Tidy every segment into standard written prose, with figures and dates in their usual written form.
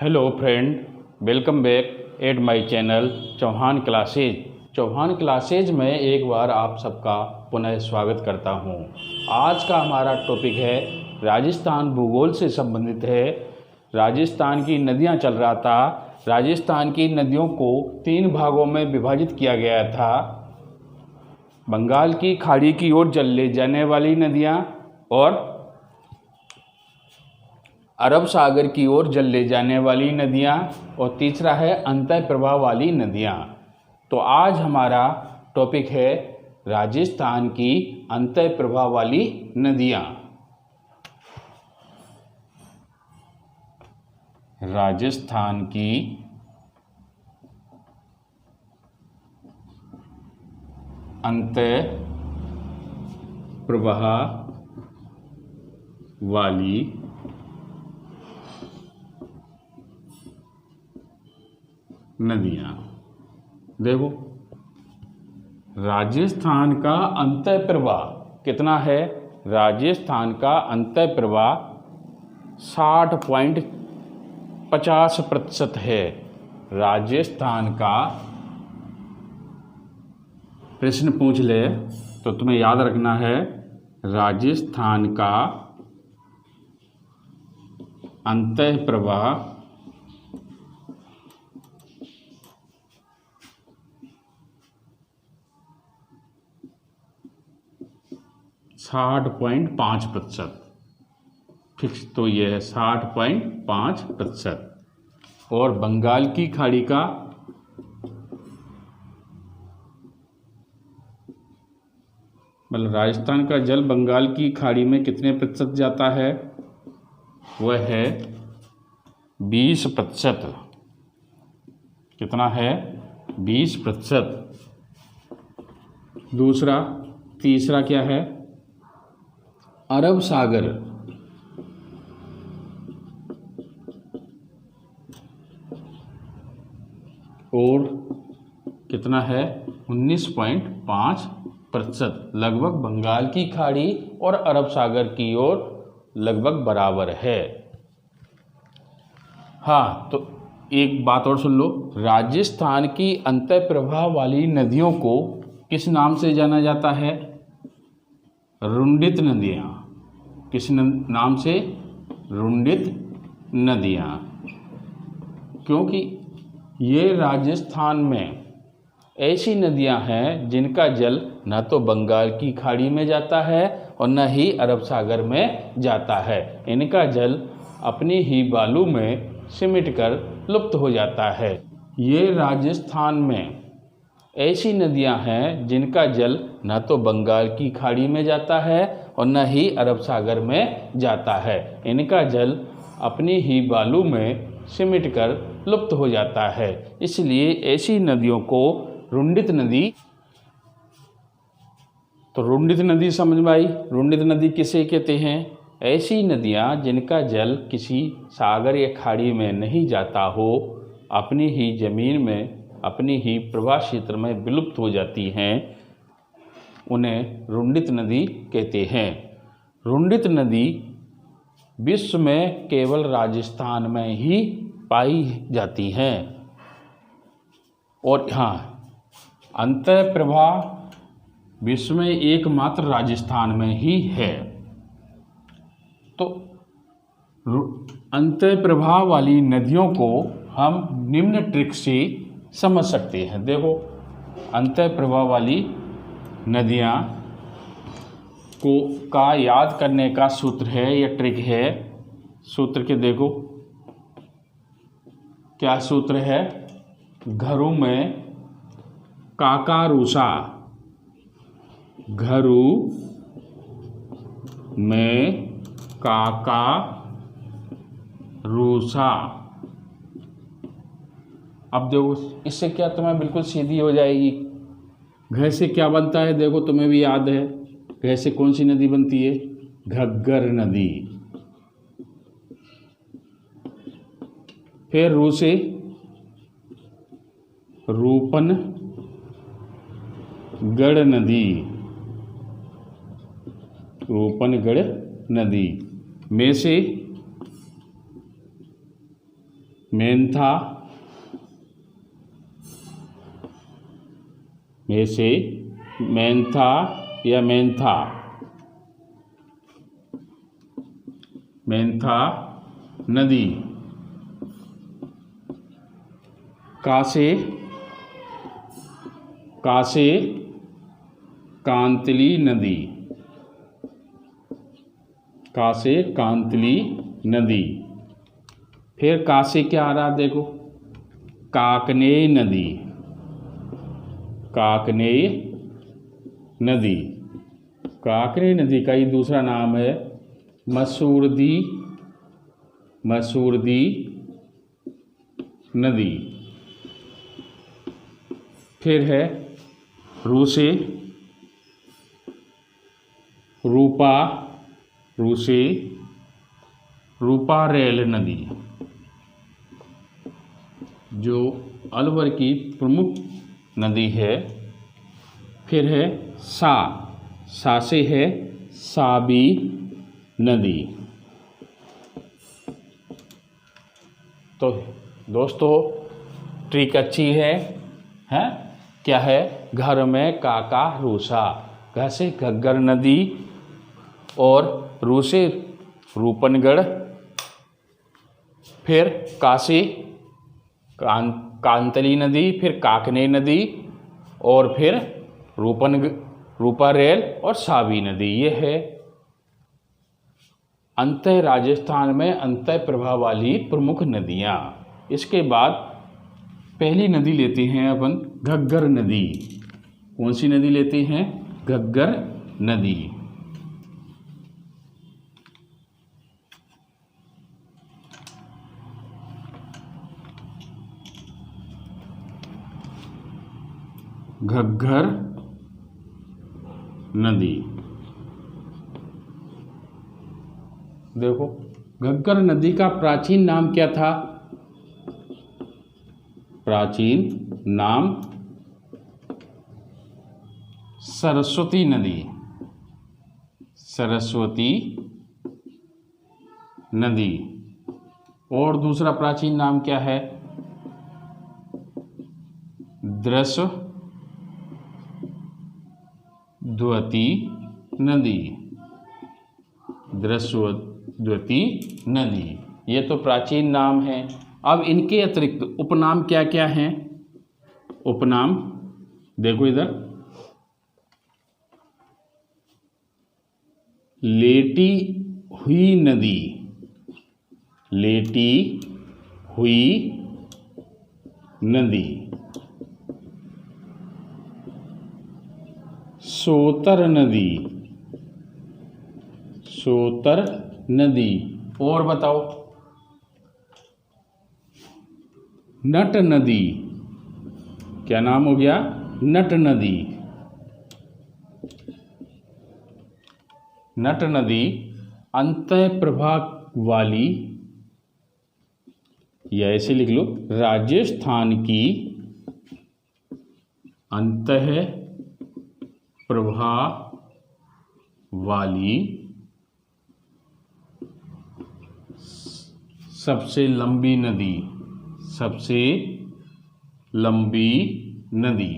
Hello friend, welcome back at my channel Chauhan classes. Chauhan classes में एक बार आप सबका पुनः स्वागत करता हूं। आज का हमारा टॉपिक है राजस्थान भूगोल से संबंधित है। राजस्थान की नदियां चल रहा था। राजस्थान की नदियों को 3 भागों में विभाजित किया गया था। बंगाल की खाड़ी की ओर चले जाने वाली नदियां और अरब सागर की ओर जल ले जाने वाली नदियाँ, और तीसरा है अंतः प्रवाह वाली नदियाँ। तो आज हमारा टॉपिक है राजस्थान की अंतः प्रवाह वाली नदियाँ। राजस्थान की अंतः प्रवाह वाली नदियाँ। देखो, राजस्थान का अंतः प्रवाह कितना है? राजस्थान का अंतः प्रवाह 60.50% है। राजस्थान का प्रश्न पूछ ले तो तुम्हें याद रखना है, राजस्थान का अंतः प्रवाह 60.5%। फिक्स तो ये है 60.5%। और बंगाल की खाड़ी का मतलब राजस्थान का जल बंगाल की खाड़ी में कितने प्रतिशत जाता है? वह है 20%। कितना है? 20%। तीसरा क्या है? अरब सागर और कितना है? 19.5%। लगभग बंगाल की खाड़ी और अरब सागर की ओर लगभग बराबर है। हाँ, तो एक बात और सुन लो, राजस्थान की अंतः प्रवाह वाली नदियों को किस नाम से जाना जाता है? रुंडित नदियाँ। किस नाम से? रुंडित नदियाँ। क्योंकि ये राजस्थान में ऐसी नदियां हैं जिनका जल न तो बंगाल की खाड़ी में जाता है और न ही अरब सागर में जाता है। इनका जल अपनी ही बालू में सिमटकर लुप्त हो जाता है। ये राजस्थान में ऐसी नदियां हैं जिनका जल न तो बंगाल की खाड़ी में जाता है और न ही अरब सागर में जाता है। इनका जल अपनी ही बालू में सिमटकर लुप्त हो जाता है। इसलिए ऐसी नदियों को रुंडित नदी। तो रुंडित नदी समझ में आई? रुंडित नदी किसे कहते हैं? ऐसी नदियाँ जिनका जल किसी सागर या खाड़ी में नहीं जाता हो, अपनी ही जमीन में, अपनी ही प्रवाह क्षेत्र में विलुप्त हो जाती हैं, उन्हें रुंडित नदी कहते हैं। रुंडित नदी विश्व में केवल राजस्थान में ही पाई जाती हैं। और हाँ, अंतः प्रवाह विश्व में एकमात्र राजस्थान में ही है। तो अंतः प्रवाह वाली नदियों को हम निम्न ट्रिक से समझ सकते हैं। देखो, अंतः प्रवाह वाली नदियाँ का याद करने का सूत्र है या ट्रिक है। सूत्र के देखो, क्या सूत्र है? घरों में काका रूसा। घरू में काका रूसा। अब देखो, इससे क्या तुम्हें बिल्कुल सीधी हो जाएगी। घ से क्या बनता है? देखो, तुम्हें भी याद है, घ से कौन सी नदी बनती है? घग्गर नदी। फिर रू से रूपनगढ़ नदी। रूपनगढ़ नदी में से मेंथा में से मेंथा या मेंथा, मेंथा नदी। कासे कासे कांतली नदी, कासे कांतली नदी। फिर कासे क्या आ रहा देखो, काकनेय नदी, काकनेय नदी। काकनेय नदी का ही दूसरा नाम है मसूरदी, मसूरदी नदी। फिर है रूसे, रूपा, रूसे रूपा रेल नदी, जो अलवर की प्रमुख नदी है। फिर है सा से है साबी नदी। तो दोस्तों ट्रिक अच्छी है, हैं? क्या है, घर में काका रूसा, घर से घग्गर नदी और रूसे रूपनगढ़, फिर काशी कांतली नदी, फिर काकनेय नदी और फिर रूपा रेल और साबी नदी। ये है अंतः राजस्थान में अंतः प्रवाह वाली प्रमुख नदियाँ। इसके बाद पहली नदी लेते हैं अपन घग्गर नदी। कौन सी नदी लेते हैं, घग्गर नदी। घग्गर नदी, देखो घग्गर नदी का प्राचीन नाम क्या था, प्राचीन नाम सरस्वती नदी, सरस्वती नदी। और दूसरा प्राचीन नाम क्या है, दृशद्वती नदी, दृशद्वती नदी। ये तो प्राचीन नाम है। अब इनके अतिरिक्त उपनाम क्या क्या हैं, उपनाम देखो इधर, लेटी हुई नदी, लेटी हुई नदी। सोतर नदी, सोतर नदी। और बताओ, नट नदी, क्या नाम हो गया, नट नदी। नट नदी अंतः प्रवाह वाली, या ऐसे लिख लो, राजस्थान की अंतः प्रवाह वाली सबसे लंबी नदी, सबसे लंबी नदी।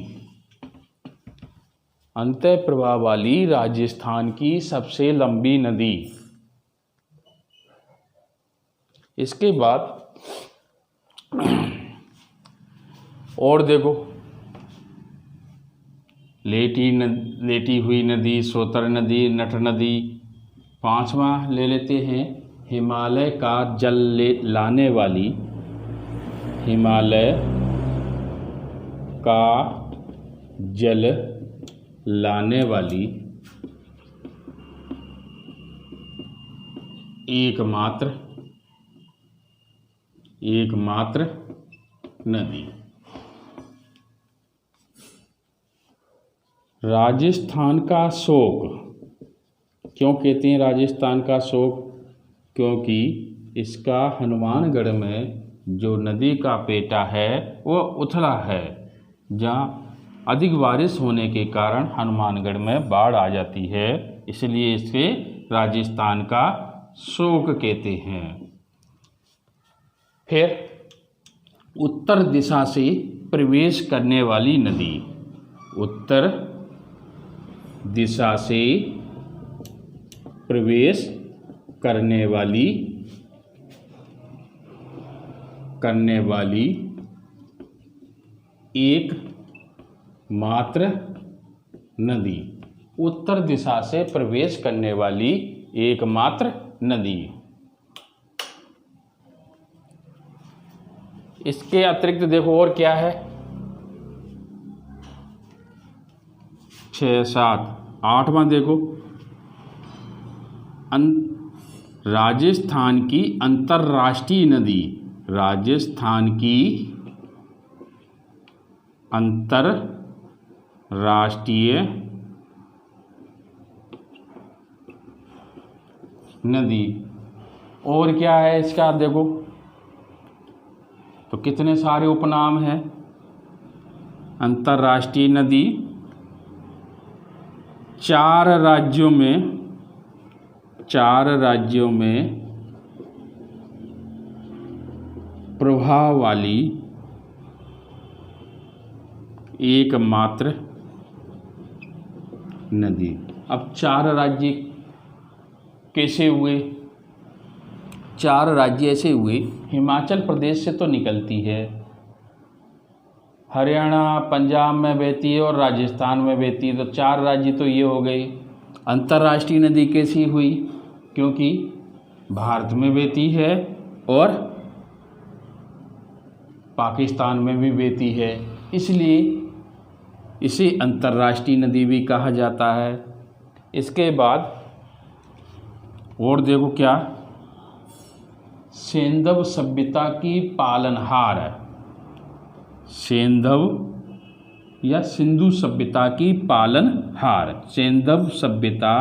अंतः प्रवाह वाली राजस्थान की सबसे लंबी नदी। इसके बाद और देखो, लेटी हुई नदी, सोतर नदी, नट नदी। पांचवा ले लेते हैं, हिमालय का जल लाने वाली, हिमालय का जल लाने वाली एकमात्र नदी। राजस्थान का शोक, क्यों कहते हैं राजस्थान का शोक, क्योंकि इसका हनुमानगढ़ में जो नदी का पेटा है वो उथला है, जहाँ अधिक बारिश होने के कारण हनुमानगढ़ में बाढ़ आ जाती है, इसलिए इसे राजस्थान का शोक कहते हैं। फिर उत्तर दिशा से प्रवेश करने वाली नदी। उत्तर दिशा से प्रवेश करने वाली एक मात्र नदी। उत्तर दिशा से प्रवेश करने वाली एकमात्र नदी। इसके अतिरिक्त देखो और क्या है, 6, 7, 8वां देखो, राजस्थान की अंतर्राष्ट्रीय नदी। राजस्थान की अंतर्राष्ट्रीय नदी। और क्या है इसका देखो, तो कितने सारे उपनाम हैं। अंतर्राष्ट्रीय नदी 4 राज्यों में प्रभाव वाली एकमात्र नदी। अब 4 राज्य कैसे हुए? 4 राज्य ऐसे हुए, हिमाचल प्रदेश से तो निकलती है, हरियाणा पंजाब में बहती है और राजस्थान में बहती है, तो 4 राज्य तो ये हो गए। अंतर्राष्ट्रीय नदी कैसी हुई? क्योंकि भारत में बहती है और पाकिस्तान में भी बहती है, इसलिए इसे अंतर्राष्ट्रीय नदी भी कहा जाता है। इसके बाद और देखो क्या, सेंधव सभ्यता की पालनहार। सेंधव या सिंधु सभ्यता की पालनहार। सेंधव सभ्यता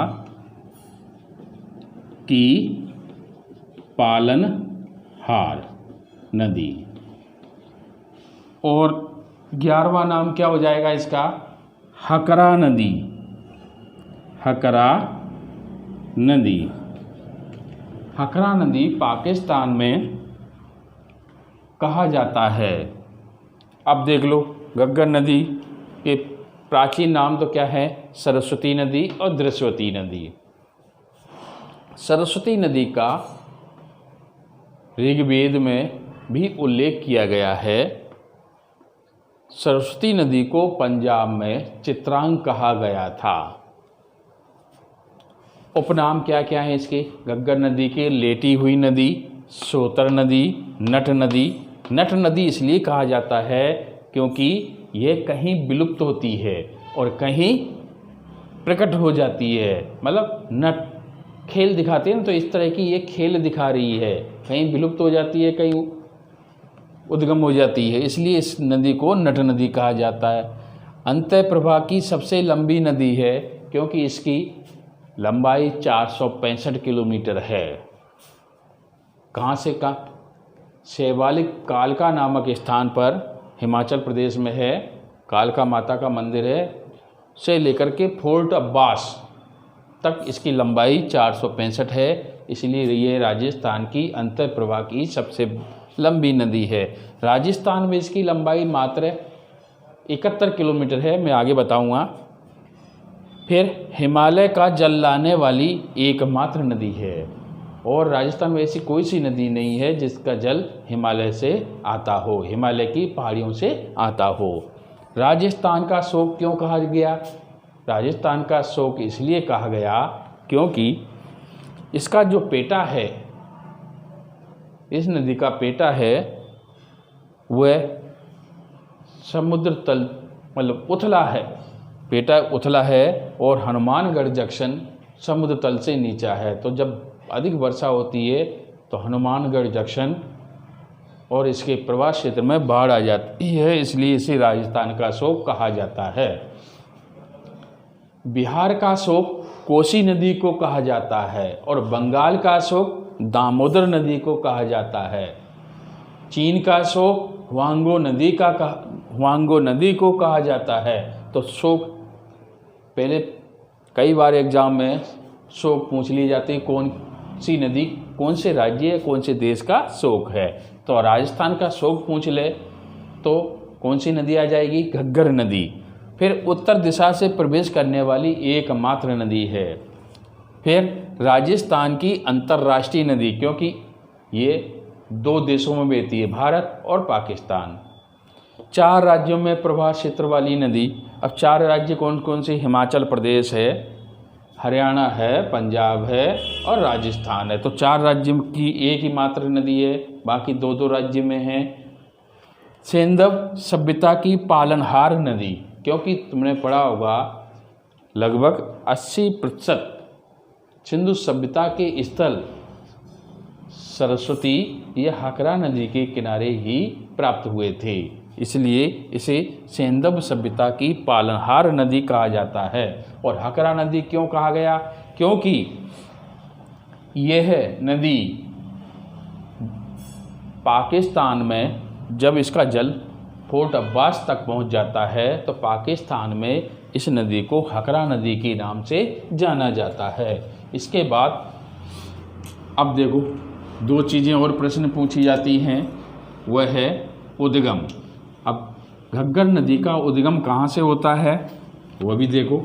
की पालनहार नदी। और 11वां नाम क्या हो जाएगा इसका? हकरा नदी। हकरा नदी। हकरा नदी पाकिस्तान में कहा जाता है। अब देख लो, घग्गर नदी के प्राचीन नाम तो क्या है? सरस्वती नदी और दृश्यवती नदी। सरस्वती नदी का ऋग्वेद में भी उल्लेख किया गया है। सरस्वती नदी को पंजाब में चित्रांग कहा गया था। उपनाम क्या क्या है इसके? घग्गर नदी के लेटी हुई नदी, सोतर नदी, नट नदी। नट नदी इसलिए कहा जाता है क्योंकि यह कहीं विलुप्त होती है और कहीं प्रकट हो जाती है। मतलब नट खेल दिखाते हैं ना, तो इस तरह की ये खेल दिखा रही है, कहीं विलुप्त हो जाती है, कहीं उद्गम हो जाती है, इसलिए इस नदी को नट नदी कहा जाता है। अंतःप्रभा की सबसे लंबी नदी है क्योंकि इसकी लंबाई 465 किलोमीटर है। कहाँ से कहाँ? शैवालिक कालका नामक स्थान पर हिमाचल प्रदेश में है, कालका माता का मंदिर है, से लेकर के फोर्ट अब्बास तक इसकी लंबाई 465 है, इसलिए ये राजस्थान की अंतःप्रभा की सबसे लंबी नदी है। राजस्थान में इसकी लंबाई मात्र 71 किलोमीटर है, मैं आगे बताऊंगा। फिर हिमालय का जल लाने वाली एकमात्र नदी है, और राजस्थान में ऐसी कोई सी नदी नहीं है जिसका जल हिमालय से आता हो, हिमालय की पहाड़ियों से आता हो। राजस्थान का शोक क्यों कहा गया? राजस्थान का शोक इसलिए कहा गया क्योंकि इसका जो पेटा है, इस नदी का पेटा है, वह समुद्र तल मतलब उथला है, पेटा उथला है, और हनुमानगढ़ जंक्शन समुद्र तल से नीचा है। तो जब अधिक वर्षा होती है तो हनुमानगढ़ जंक्शन और इसके प्रवास क्षेत्र में बाढ़ आ जाती है, इसलिए इसे राजस्थान का शोक कहा जाता है। बिहार का शोक कोसी नदी को कहा जाता है, और बंगाल का शोक दामोदर नदी को कहा जाता है। चीन का शोक हुआंगो नदी को कहा जाता है। तो शोक पहले कई बार एग्जाम में शोक पूछ ली जाती है, कौन सी नदी, कौन से राज्य, कौन से देश का शोक है। तो राजस्थान का शोक पूछ ले तो कौन सी नदी आ जाएगी? घग्गर नदी। फिर उत्तर दिशा से प्रवेश करने वाली एकमात्र नदी है। फिर राजस्थान की अंतर्राष्ट्रीय नदी, क्योंकि ये 2 देशों में बहती है, भारत और पाकिस्तान। 4 राज्यों में प्रवाह क्षेत्र वाली नदी। अब 4 राज्य कौन कौन से? हिमाचल प्रदेश है, हरियाणा है, पंजाब है और राजस्थान है। तो 4 राज्य की एक ही मात्र नदी है, बाकी 2-2 राज्य में है। सिंधु सभ्यता की पालनहार नदी, क्योंकि तुमने पढ़ा होगा लगभग 80% सिंधु सभ्यता के स्थल सरस्वती या हकरा नदी के किनारे ही प्राप्त हुए थे, इसलिए इसे सिंधु सभ्यता की पालनहार नदी कहा जाता है। और हकरा नदी क्यों कहा गया? क्योंकि यह नदी पाकिस्तान में जब इसका जल फोर्ट अब्बास तक पहुंच जाता है तो पाकिस्तान में इस नदी को हकरा नदी के नाम से जाना जाता है। इसके बाद अब देखो 2 चीज़ें और प्रश्न पूछी जाती हैं, वह है उद्गम। अब घग्गर नदी का उद्गम कहाँ से होता है वह भी देखो।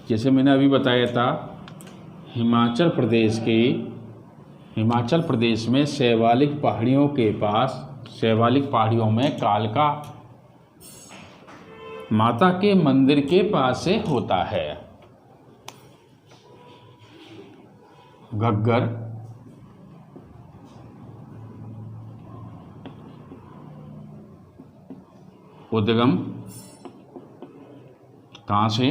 जैसे मैंने अभी बताया था, हिमाचल प्रदेश में शैवालिक पहाड़ियों के पास, शैवालिक पहाड़ियों में कालका माता के मंदिर के पास से होता है घग्गर उद्गम। कहाँ से?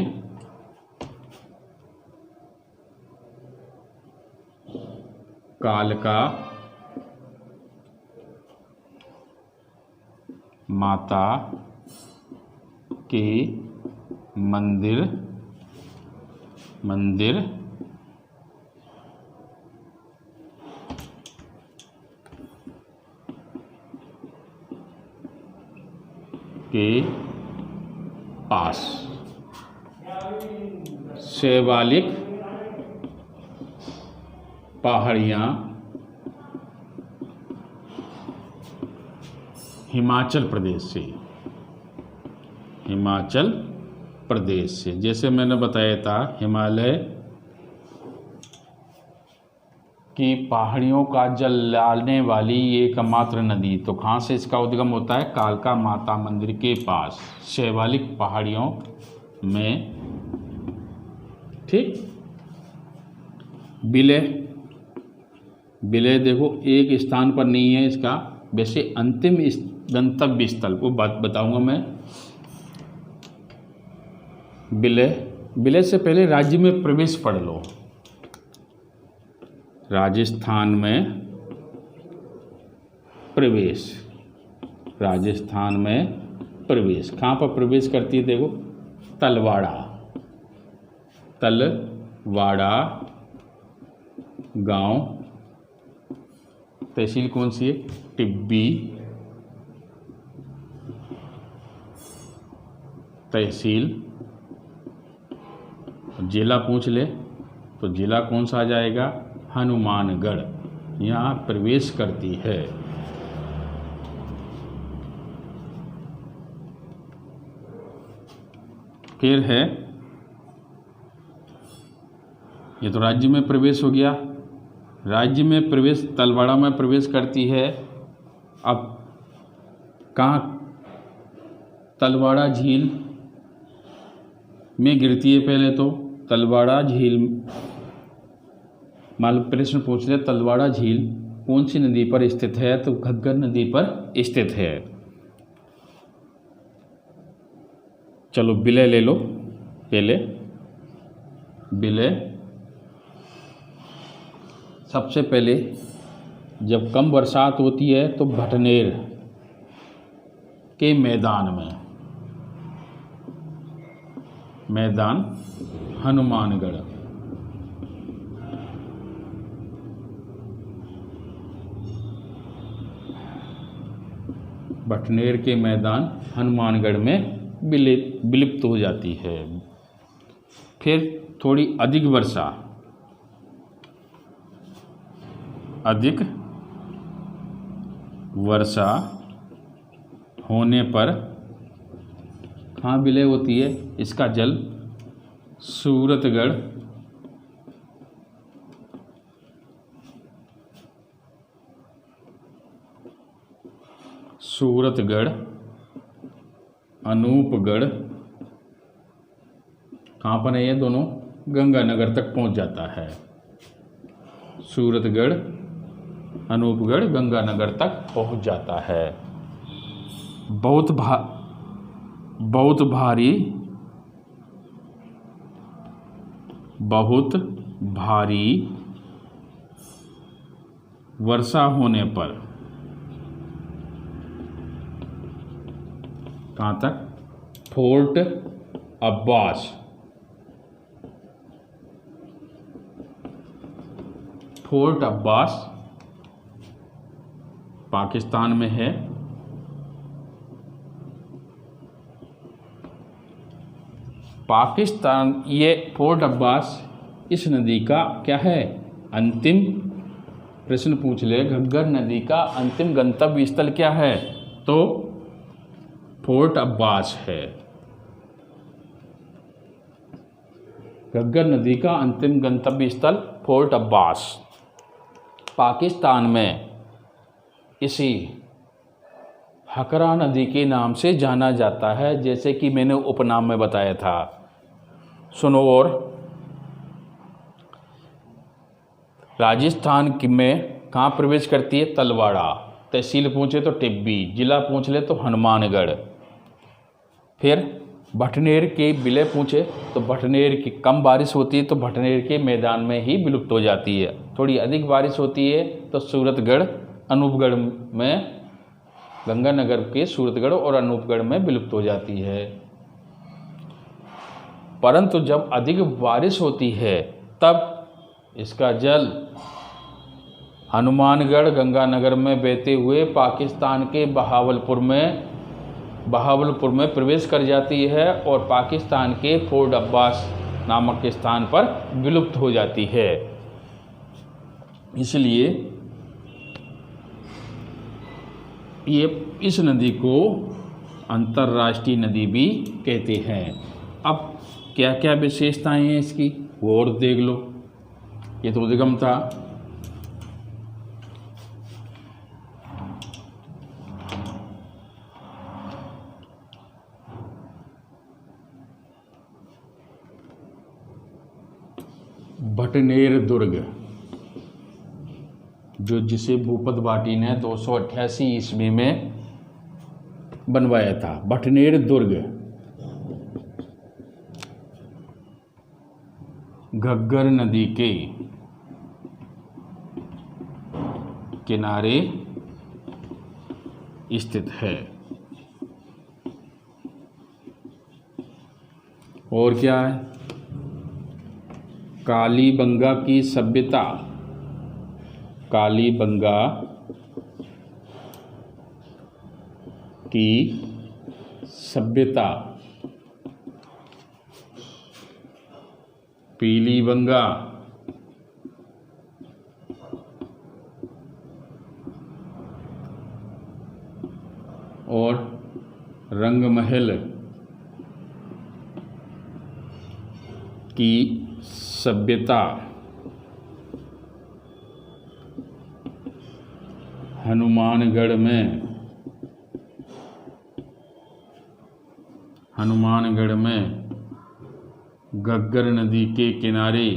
कालका माता के मंदिर के पास। शैवालिक पहाड़ियाँ हिमाचल प्रदेश से, जैसे मैंने बताया था हिमालय की पहाड़ियों का जल लाने वाली एकमात्र नदी। तो कहाँ से इसका उद्गम होता है? कालका माता मंदिर के पास, शैवालिक पहाड़ियों में। ठीक। विलय देखो एक स्थान पर नहीं है इसका, वैसे अंतिम गंतव्य स्थल वो बात बताऊंगा मैं। विलय से पहले राज्य में प्रवेश पढ़ लो। राजस्थान में प्रवेश, कहाँ पर प्रवेश करती है? देखो तलवाड़ा गांव, तहसील कौन सी है? टिब्बी तहसील। जिला पूछ ले तो जिला कौन सा आ जाएगा? हनुमानगढ़। यहाँ प्रवेश करती है। फिर है, ये तो राज्य में प्रवेश हो गया। राज्य में प्रवेश तलवाड़ा में प्रवेश करती है। अब कहाँ? तलवाड़ा झील में गिरती है। पहले तो तलवाड़ा झील, मान प्रश्न पूछ ले तलवाड़ा झील कौन सी नदी पर स्थित है? तो घग्गर नदी पर स्थित है। चलो विलय ले लो पहले। विलय सबसे पहले जब कम बरसात होती है तो भटनेर के मैदान हनुमानगढ़। भटनेर के मैदान हनुमानगढ़ में विलुप्त हो जाती है। फिर थोड़ी अधिक वर्षा होने पर कहाँ विलय होती है इसका जल? सूरतगढ़ अनूपगढ़, कहाँ पर है ये दोनों? गंगानगर तक पहुँच जाता है। सूरतगढ़ अनूपगढ़ गंगानगर तक पहुँच जाता है। बहुत भारी वर्षा होने पर कहाँ तक? फोर्ट अब्बास पाकिस्तान में है। ये फोर्ट अब्बास इस नदी का क्या है? अंतिम, प्रश्न पूछ ले, घग्गर नदी का अंतिम गंतव्य स्थल क्या है? तो फोर्ट अब्बास है। घग्गर नदी का अंतिम गंतव्य स्थल फोर्ट अब्बास पाकिस्तान में इसी हकरा नदी के नाम से जाना जाता है, जैसे कि मैंने उपनाम में बताया था। सुनो, और राजस्थान में कहाँ प्रवेश करती है? तलवाड़ा। तहसील पूछे तो टिब्बी, जिला पूछ ले तो हनुमानगढ़। फिर भटनेर के विलय पूछे तो भटनेर की कम बारिश होती है तो भटनेर के मैदान में ही विलुप्त हो जाती है। थोड़ी अधिक बारिश होती है तो सूरतगढ़ अनूपगढ़ में, गंगानगर के सूरतगढ़ और अनूपगढ़ में विलुप्त हो जाती है। परंतु जब अधिक बारिश होती है तब इसका जल हनुमानगढ़ गंगानगर में बहते हुए पाकिस्तान के बहावलपुर में प्रवेश कर जाती है और पाकिस्तान के फोर्ट अब्बास नामक के स्थान पर विलुप्त हो जाती है। इसलिए ये इस नदी को अंतर्राष्ट्रीय नदी भी कहते हैं। अब क्या क्या विशेषताएं हैं इसकी वो और देख लो। ये तो उद्गम था। भटनेर दुर्ग, जिसे भूपत भाटी ने 288 ईस्वी में बनवाया था। भटनेर दुर्ग घग्गर नदी के किनारे स्थित है। और क्या है? कालीबंगा की सभ्यता, कालीबंगा की सभ्यता, पीलीबंगा और रंगमहल की सभ्यता हनुमानगढ़ में घग्गर नदी के किनारे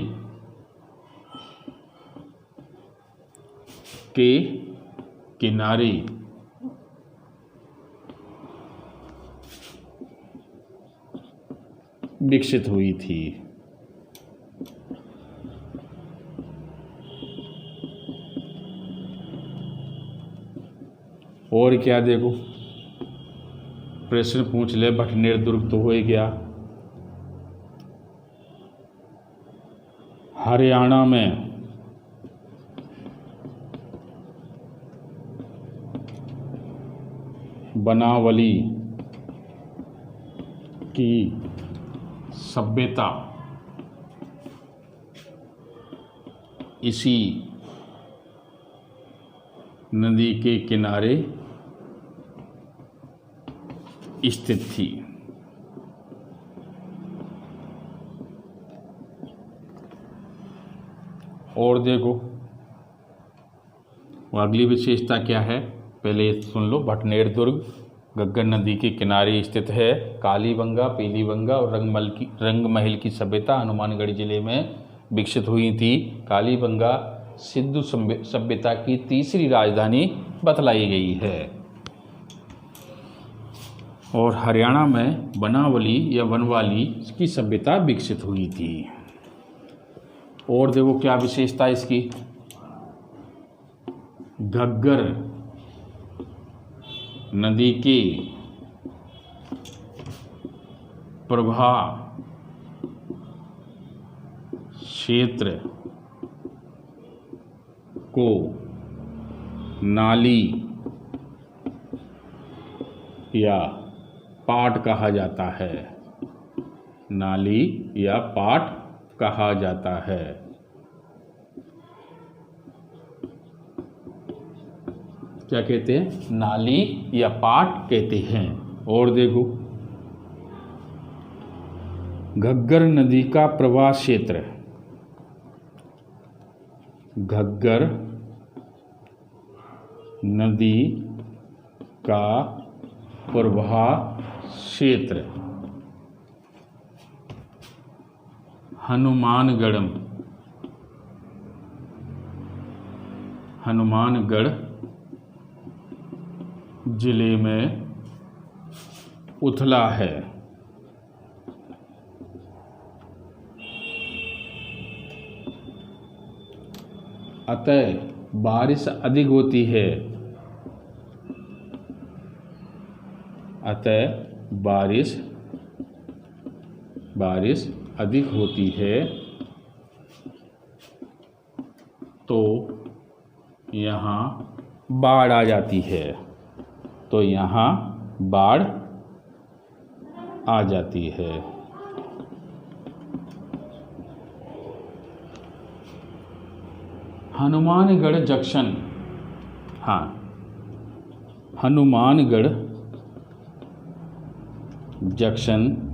विकसित हुई थी। और क्या देखो, प्रश्न पूछ ले। भटनेर दुर्ग तो हो ही गया। हरियाणा में बनावली की सभ्यता इसी नदी के किनारे स्थित थी। और देखो अगली विशेषता क्या है, पहले सुन लो। भटनेर दुर्ग घग्गर नदी के किनारे स्थित है। कालीबंगा, पीलीबंगा और रंगमहल की सभ्यता हनुमानगढ़ जिले में विकसित हुई थी। कालीबंगा सिंधु सभ्यता की तीसरी राजधानी बतलाई गई है। और हरियाणा में बनावली या बनवाली की सभ्यता विकसित हुई थी। और देखो क्या विशेषता इसकी, घग्गर नदी के प्रवाह क्षेत्र को नाली या पाट कहा जाता है। नाली या पाट कहा जाता है। क्या कहते हैं, नाली या पाट कहते हैं। और देखो घग्गर नदी का प्रवाह क्षेत्र, घग्गर नदी का प्रवाह क्षेत्र हनुमानगढ़ जिले में उथला है। अतः बारिश अधिक होती है। अतः बारिश अधिक होती है तो यहाँ बाढ़ आ जाती है। तो यहाँ बाढ़ आ जाती है। हनुमानगढ़ जंक्शन, हाँ, हनुमानगढ़ जंक्शन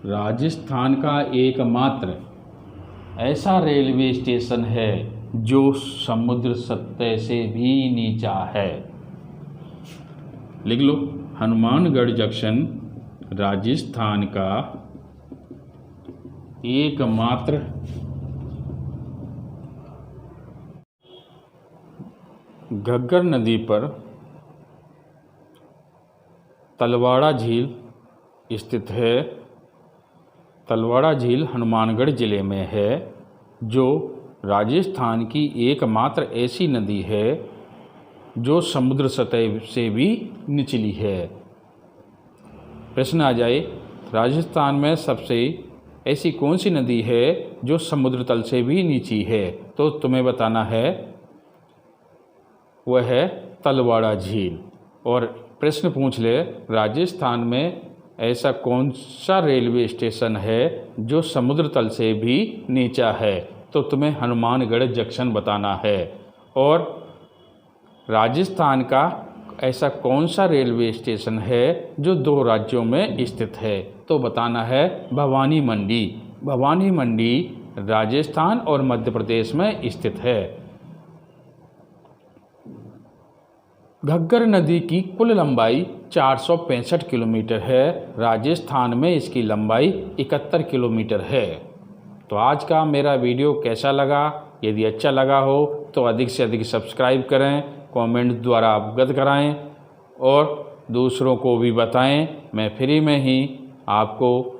राजस्थान का एकमात्र ऐसा रेलवे स्टेशन है जो समुद्र सतह से भी नीचा है। लिख लो, हनुमानगढ़ जंक्शन राजस्थान का एकमात्र घग्गर नदी पर तलवाड़ा झील स्थित है। तलवाड़ा झील हनुमानगढ़ जिले में है, जो राजस्थान की एकमात्र ऐसी नदी है जो समुद्र सतह से भी निचली है। प्रश्न आ जाए, राजस्थान में सबसे ऐसी कौन सी नदी है जो समुद्र तल से भी नीची है? तो तुम्हें बताना है वह है तलवाड़ा झील। और प्रश्न पूछ ले, राजस्थान में ऐसा कौन सा रेलवे स्टेशन है जो समुद्र तल से भी नीचा है? तो तुम्हें हनुमानगढ़ जंक्शन बताना है। और राजस्थान का ऐसा कौन सा रेलवे स्टेशन है जो 2 राज्यों में स्थित है? तो बताना है भवानी मंडी। भवानी मंडी राजस्थान और मध्य प्रदेश में स्थित है। घग्गर नदी की कुल लंबाई 465 किलोमीटर है। राजस्थान में इसकी लंबाई 71 किलोमीटर है। तो आज का मेरा वीडियो कैसा लगा? यदि अच्छा लगा हो तो अधिक से अधिक सब्सक्राइब करें, कमेंट द्वारा अवगत कराएं और दूसरों को भी बताएं। मैं फ्री में ही आपको